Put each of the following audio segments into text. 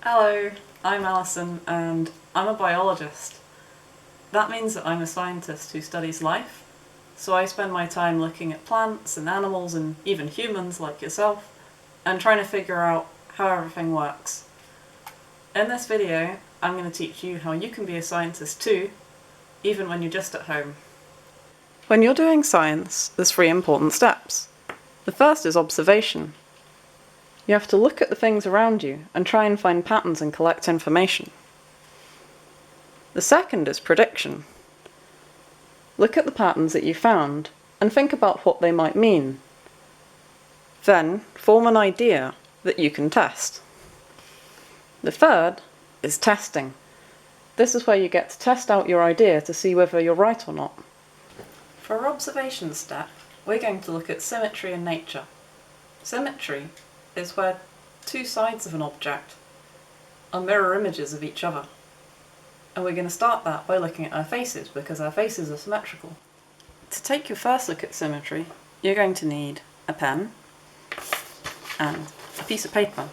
Hello, I'm Alison and I'm a biologist. That means that I'm a scientist who studies life, so I spend my time looking at plants and animals and even humans like yourself and trying to figure out how everything works. In this video, I'm going to teach you how you can be a scientist too, even when you're just at home. When you're doing science, there's 3 important steps. The first is observation. You have to look at the things around you and try and find patterns and collect information. The second is prediction. Look at the patterns that you found and think about what they might mean. Then form an idea that you can test. The third is testing. This is where you get to test out your idea to see whether you're right or not. For our observation step, we're going to look at symmetry in nature. Symmetry is where 2 sides of an object are mirror images of each other. And we're going to start that by looking at our faces, because our faces are symmetrical. To take your first look at symmetry, you're going to need a pen and a piece of paper.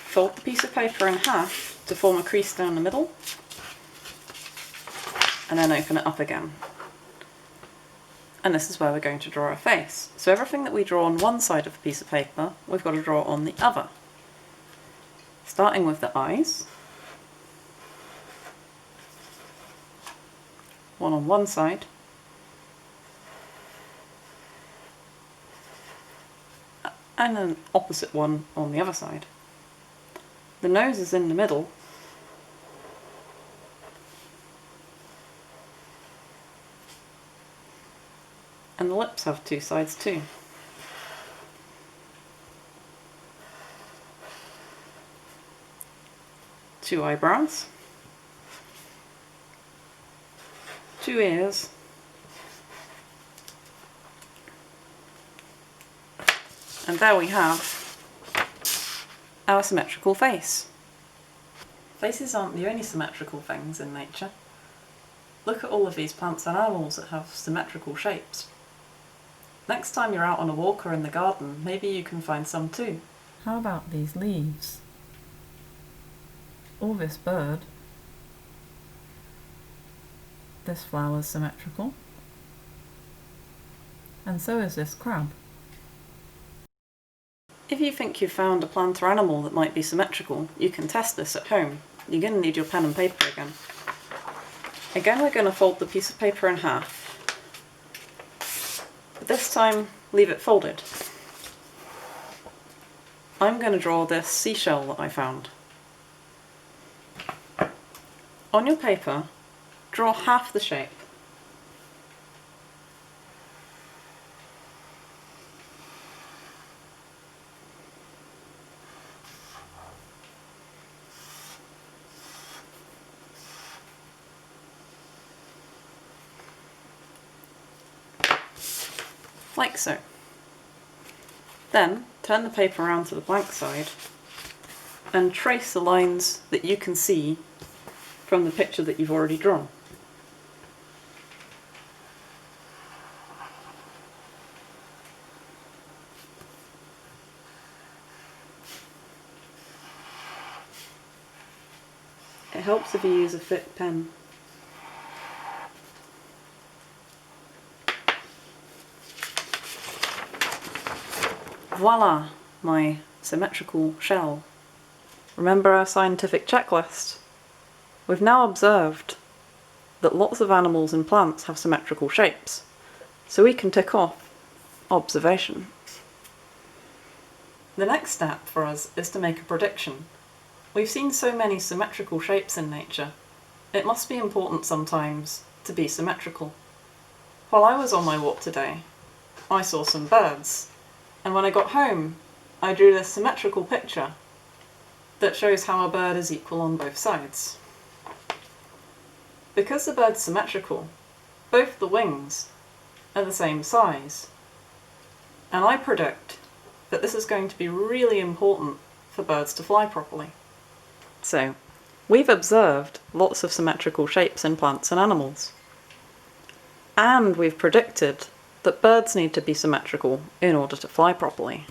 Fold the piece of paper in half to form a crease down the middle, and then open it up again. And this is where we're going to draw a face. So everything that we draw on one side of the piece of paper, we've got to draw on the other. Starting with the eyes. One on one side. And an opposite one on the other side. The nose is in the middle. And the lips have 2 sides too. Two eyebrows, 2 ears, and there we have our symmetrical face. Faces aren't the only symmetrical things in nature. Look at all of these plants and animals that have symmetrical shapes. Next time you're out on a walk or in the garden, maybe you can find some too. How about these leaves? Or this bird. This flower's symmetrical. And so is this crab. If you think you've found a plant or animal that might be symmetrical, you can test this at home. You're going to need your pen and paper again. Again, we're going to fold the piece of paper in half. But this time, leave it folded. I'm going to draw this seashell that I found. On your paper, draw half the shape. Like so. Then turn the paper around to the blank side and trace the lines that you can see from the picture that you've already drawn. It helps if you use a thick pen. Voila, my symmetrical shell. Remember our scientific checklist? We've now observed that lots of animals and plants have symmetrical shapes, so we can tick off observation. The next step for us is to make a prediction. We've seen so many symmetrical shapes in nature. It must be important sometimes to be symmetrical. While I was on my walk today, I saw some birds. And when I got home, I drew this symmetrical picture that shows how a bird is equal on both sides. Because the bird's symmetrical, both the wings are the same size. And I predict that this is going to be really important for birds to fly properly. So, we've observed lots of symmetrical shapes in plants and animals. And we've predicted that birds need to be symmetrical in order to fly properly.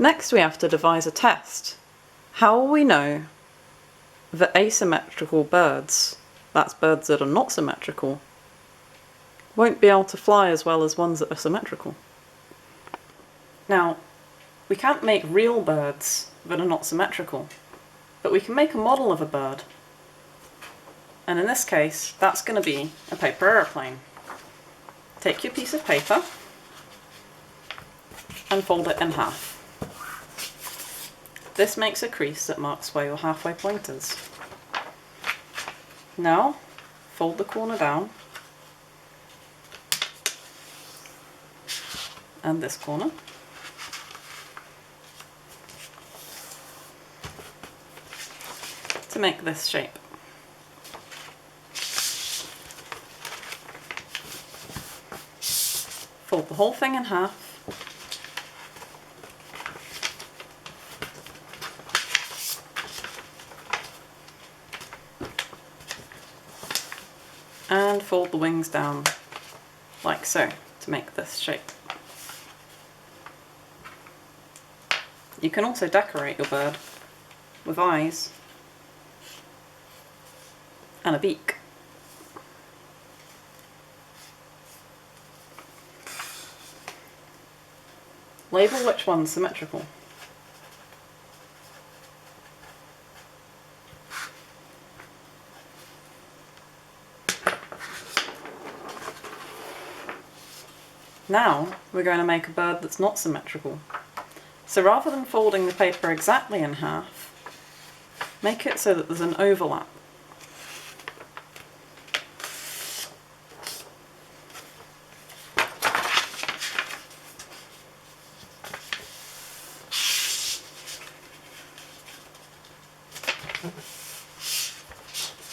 Next we have to devise a test. How will we know that asymmetrical birds, that's birds that are not symmetrical, won't be able to fly as well as ones that are symmetrical? Now, we can't make real birds that are not symmetrical, but we can make a model of a bird. And in this case, that's going to be a paper aeroplane. Take your piece of paper and fold it in half. This makes a crease that marks where your halfway point is. Now, fold the corner down, and this corner. To make this shape. Fold the whole thing in half. And fold the wings down like so to make this shape. You can also decorate your bird with eyes and a beak. Label which one's symmetrical. Now we're going to make a bird that's not symmetrical. So rather than folding the paper exactly in half, make it so that there's an overlap.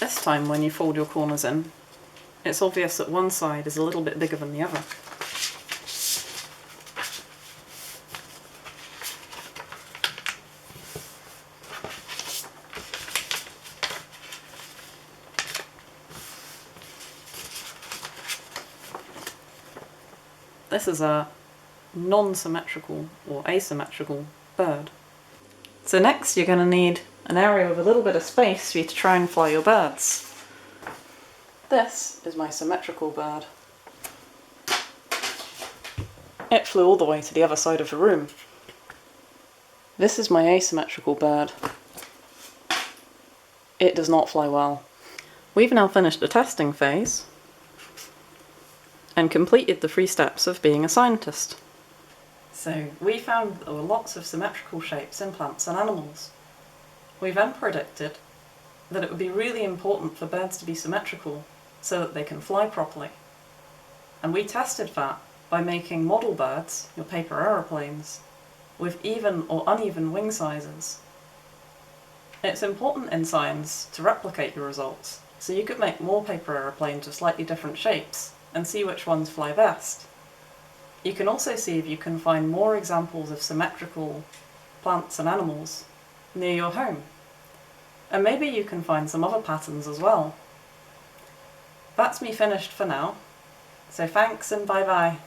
This time when you fold your corners in, it's obvious that one side is a little bit bigger than the other. This is a non-symmetrical or asymmetrical bird. So next you're going to need an area with a little bit of space for you to try and fly your birds. This is my symmetrical bird. It flew all the way to the other side of the room. This is my asymmetrical bird. It does not fly well. We've now finished the testing phase and completed the 3 steps of being a scientist. So we found there were lots of symmetrical shapes in plants and animals. We then predicted that it would be really important for birds to be symmetrical so that they can fly properly. And we tested that by making model birds, your paper aeroplanes, with even or uneven wing sizes. It's important in science to replicate your results, so you could make more paper aeroplanes with slightly different shapes and see which ones fly best. You can also see if you can find more examples of symmetrical plants and animals near your home. And maybe you can find some other patterns as well. That's me finished for now, so thanks and bye bye.